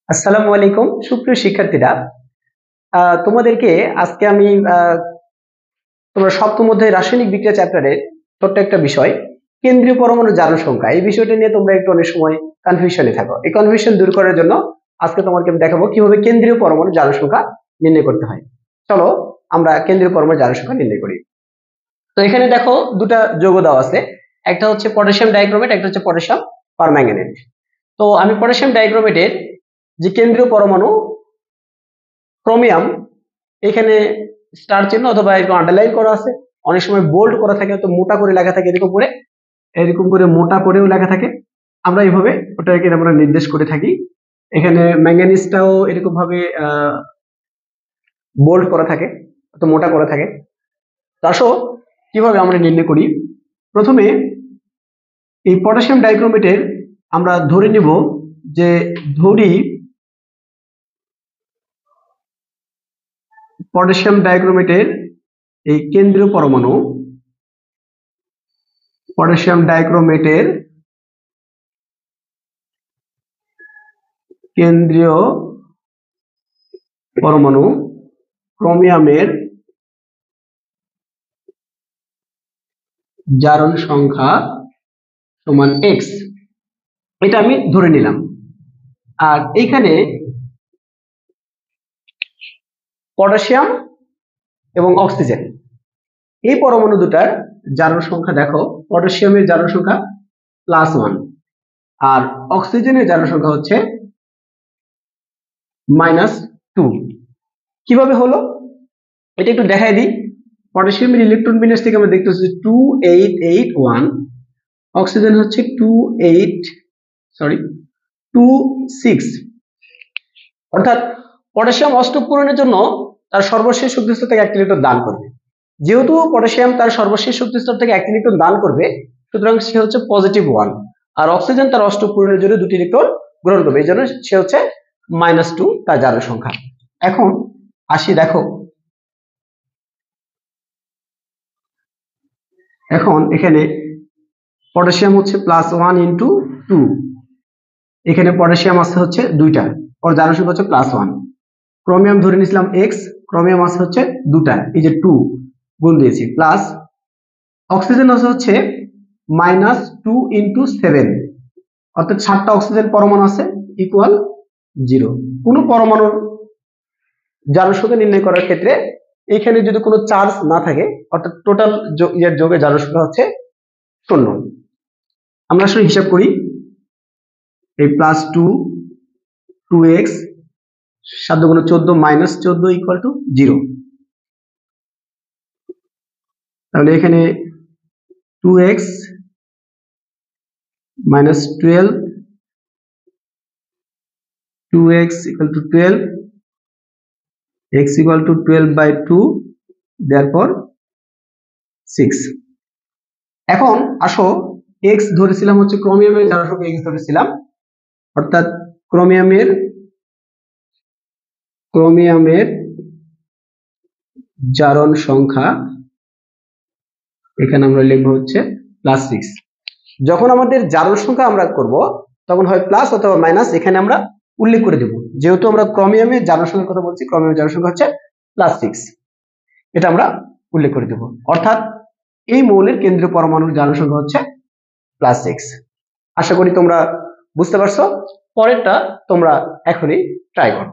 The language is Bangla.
আসসালামু আলাইকুম সুপ্রিয় শিক্ষার্থীরা। তোমাদেরকে আজকে আমি তোমরা সপ্তম অধ্যায় রাসায়নিক বিক্রিয়া চ্যাপ্টারের ছোট্ট একটা বিষয় কেন্দ্রীয় পরমাণু জারণ সংখ্যা, এই বিষয়টা নিয়ে তোমরা একটু অনেক সময় কনফিউশনে থাকো। এই কনফিউশন দূর করার জন্য আজকে তোমাকে আমি দেখাবো কিভাবে কেন্দ্রীয় পরমাণু জারণ সংখ্যা নির্ণয় করতে হয়। চলো আমরা কেন্দ্রীয় পরমাণু জারণ সংখ্যা নির্ণয় করি। তো এখানে দেখো দুটা যৌগ দেওয়া আছে, একটা হচ্ছে পটাশিয়াম ডাইক্রোমেট, একটা হচ্ছে পটাশিয়াম পারম্যাঙ্গানেট। তো আমি পটাশিয়াম ডাইক্রোমেটের যে কেন্দ্রীয় পরমাণু ক্রোমিয়াম, এখানে স্টার চিহ্ন অথবা এরকম আন্ডারলাইন করা আছে, অনেক সময় বোল্ড করা থাকে, তো মোটা করে লেখা থাকে, এরকম করে মোটা করেও লেখা থাকে। আমরা এইভাবে ওটাকে আমরা নির্দেশ করে থাকি। এখানে ম্যাঙ্গানিজটাও এরকম ভাবে বোল্ড করা থাকে, তো মোটা করা থাকে। তো আসো কিভাবে আমরা নির্ণয় করি। প্রথমে এই পটাশিয়াম ডাইক্রোমেটের আমরা ধরে নিব যে পটাশিয়াম ডাইক্রোমেটের এই কেন্দ্রীয় পরমাণু, পটাশিয়াম ডাইক্রোমেটের কেন্দ্রীয় পরমাণু ক্রোমিয়ামের জারণ সংখ্যা সমান x, এটা আমি ধরে নিলাম। আর এইখানে পটাশিয়াম এবং অক্সিজেন, এই পরমাণু দুটার জারণ সংখ্যা দেখো, পটাশিয়ামের জারণ সংখ্যা +1 আর অক্সিজেনের জারণ সংখ্যা হচ্ছে -2। কিভাবে হলো এটা একটু দেখাই দিই। পটাশিয়ামের ইলেকট্রন বিন্যাস থেকে আমরা দেখতেছি 2881, অক্সিজেন হচ্ছে 26। অর্থাৎ পটাশিয়াম অষ্টক পূরণের জন্য তার সর্বশেষ শক্তি স্তর থেকে 1 ইলেকট্রন দান করবে। যেহেতু পটাশিয়াম তার সর্বশেষ শক্তি স্তর থেকে 1 ইলেকট্রন দান করবে, সুতরাং সে হচ্ছে +1, আর অক্সিজেন তার অষ্টক পূরণের জন্য 2 ইলেকট্রন গ্রহণ করবে, এই জন্য সে হচ্ছে -2 তার জারণ সংখ্যা। এখন আসি দেখো, এখন এখানে পটাশিয়াম হচ্ছে +1 × 2, এখানে পটাশিয়াম আছে হচ্ছে 2টা, ওর জারণ সংখ্যা হচ্ছে +1। ক্রোমিয়াম ধরে নিয়েছিলাম x, ক্রোমিয়াম আছে হচ্ছে 2টা, এই যে 2 গুণ দিয়েছি, প্লাস অক্সিজেন আছে হচ্ছে -2 × 7, অর্থাৎ 7টা অক্সিজেন পরমাণু আছে ইকুয়াল 0। কোনো পরমাণুর জারণ সংখ্যা নির্ণয় করার ক্ষেত্রে এখানে যদি কোনো চার্জ না থাকে, অর্থাৎ টোটাল যোগের জারণ সংখ্যা হচ্ছে 0। আমরা আসলে হিসাব করি, এই +2 2x 7 × 14 -14 = 0। তাহলে এখানে 2x - 12, 2x = 12, x = 12/2, therefore 6। এখন আসো x ধরেছিলাম হচ্ছে ক্রোমিয়ামের জারণ সংখ্যা, x ধরেছিলাম, অর্থাৎ ক্রোমিয়ামের জারণ সংখ্যা এখানে আমরা লিখবো হচ্ছে +6। যখন আমাদের জারণ সংখ্যা আমরা করব তখন হয় প্লাস অথবা মাইনাস, এখানে আমরা উল্লেখ করে দেব। যেহেতু আমরা ক্রোমিয়ামের জারণ সংখ্যার কথা বলছি, ক্রোমিয়ামের জারণ সংখ্যা হচ্ছে +6, এটা আমরা উল্লেখ করে দেব। অর্থাৎ এই মৌলের কেন্দ্রীয় পরমাণুর জারণ সংখ্যা হচ্ছে +6। আশা করি তোমরা বুঝতে পারছো। পরেরটা তোমরা এখনই ট্রাই করো।